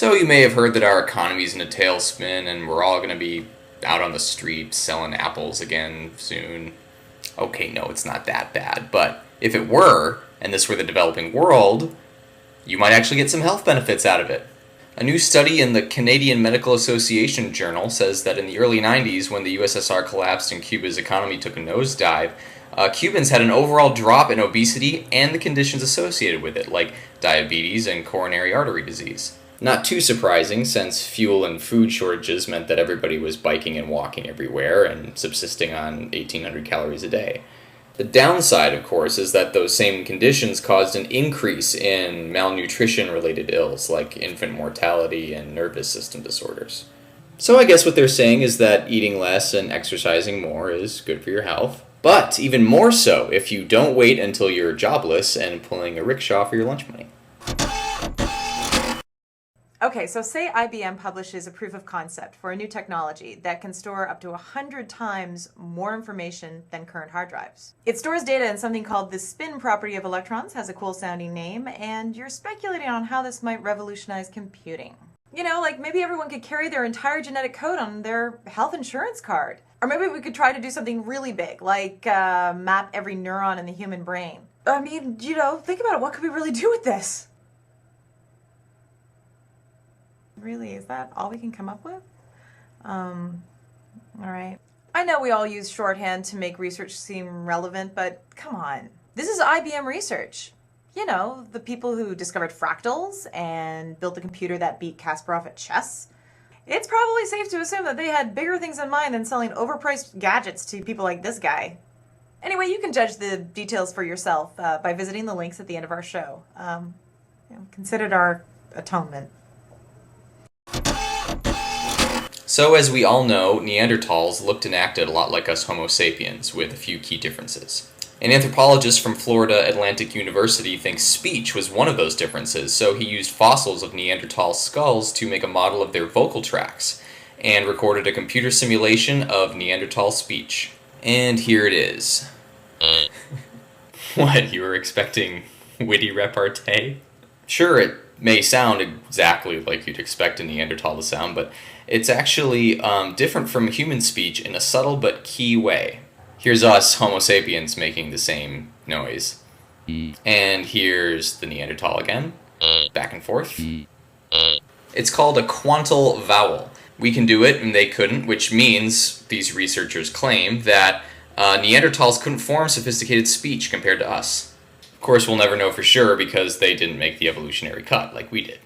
So you may have heard that our economy's in a tailspin and we're all going to be out on the street selling apples again soon. Okay, no, it's not that bad, but if it were, and this were the developing world, you might actually get some health benefits out of it. A new study in the Canadian Medical Association Journal says that in the early 90s, when the USSR collapsed and Cuba's economy took a nosedive, Cubans had an overall drop in obesity and the conditions associated with it, like diabetes and coronary artery disease. Not too surprising, since fuel and food shortages meant that everybody was biking and walking everywhere and subsisting on 1,800 calories a day. The downside, of course, is that those same conditions caused an increase in malnutrition-related ills like infant mortality and nervous system disorders. So I guess what they're saying is that eating less and exercising more is good for your health. But even more so if you don't wait until you're jobless and pulling a rickshaw for your lunch money. Okay, so say IBM publishes a proof of concept for a new technology that can store up to 100 times more information than current hard drives. It stores data in something called the spin property of electrons, has a cool sounding name, and you're speculating on how this might revolutionize computing. You know, like maybe everyone could carry their entire genetic code on their health insurance card. Or maybe we could try to do something really big, like map every neuron in the human brain. I mean, you know, think about it, what could we really do with this? Really, is that all we can come up with? All right. I know we all use shorthand to make research seem relevant, but come on. This is IBM research. You know, the people who discovered fractals and built the computer that beat Kasparov at chess. It's probably safe to assume that they had bigger things in mind than selling overpriced gadgets to people like this guy. Anyway, you can judge the details for yourself by visiting the links at the end of our show. Consider it our atonement. So as we all know, Neanderthals looked and acted a lot like us Homo sapiens, with a few key differences. An anthropologist from Florida Atlantic University thinks speech was one of those differences, so he used fossils of Neanderthal skulls to make a model of their vocal tracts, and recorded a computer simulation of Neanderthal speech. And here it is. What, you were expecting witty repartee? Sure, it may sound exactly like you'd expect a Neanderthal to sound, but it's actually different from human speech in a subtle but key way. Here's us, Homo sapiens, making the same noise. And here's the Neanderthal again. Back and forth. It's called a quantal vowel. We can do it, and they couldn't, which means, these researchers claim, that Neanderthals couldn't form sophisticated speech compared to us. Of course, we'll never know for sure because they didn't make the evolutionary cut like we did.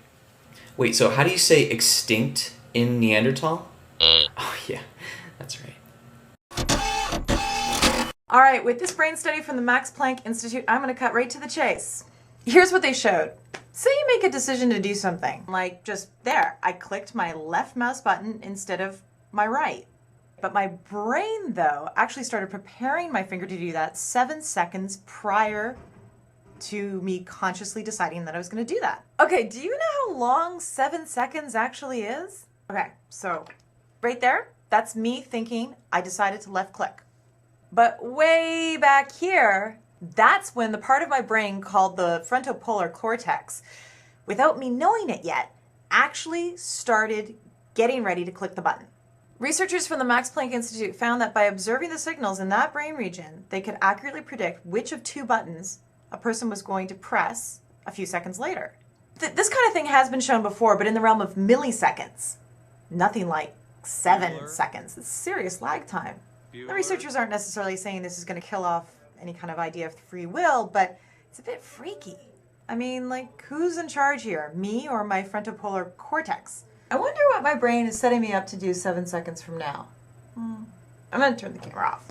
Wait, so how do you say extinct in Neanderthal? Oh, yeah, that's right. All right, with this brain study from the Max Planck Institute, I'm going to cut right to the chase. Here's what they showed. Say you make a decision to do something, like just there. I clicked my left mouse button instead of my right. But my brain, though, actually started preparing my finger to do that 7 seconds prior to me consciously deciding that I was going to do that. Okay, do you know how long 7 seconds actually is? Okay, so right there, that's me thinking I decided to left click. But way back here, that's when the part of my brain called the frontopolar cortex, without me knowing it yet, actually started getting ready to click the button. Researchers from the Max Planck Institute found that by observing the signals in that brain region, they could accurately predict which of two buttons a person was going to press a few seconds later. This kind of thing has been shown before, but in the realm of milliseconds. Nothing like 7 seconds. It's serious lag time. The researchers aren't necessarily saying this is going to kill off any kind of idea of free will, but it's a bit freaky. I mean, like, who's in charge here? Me or my frontopolar cortex? I wonder what my brain is setting me up to do 7 seconds from now. I'm going to turn the camera off.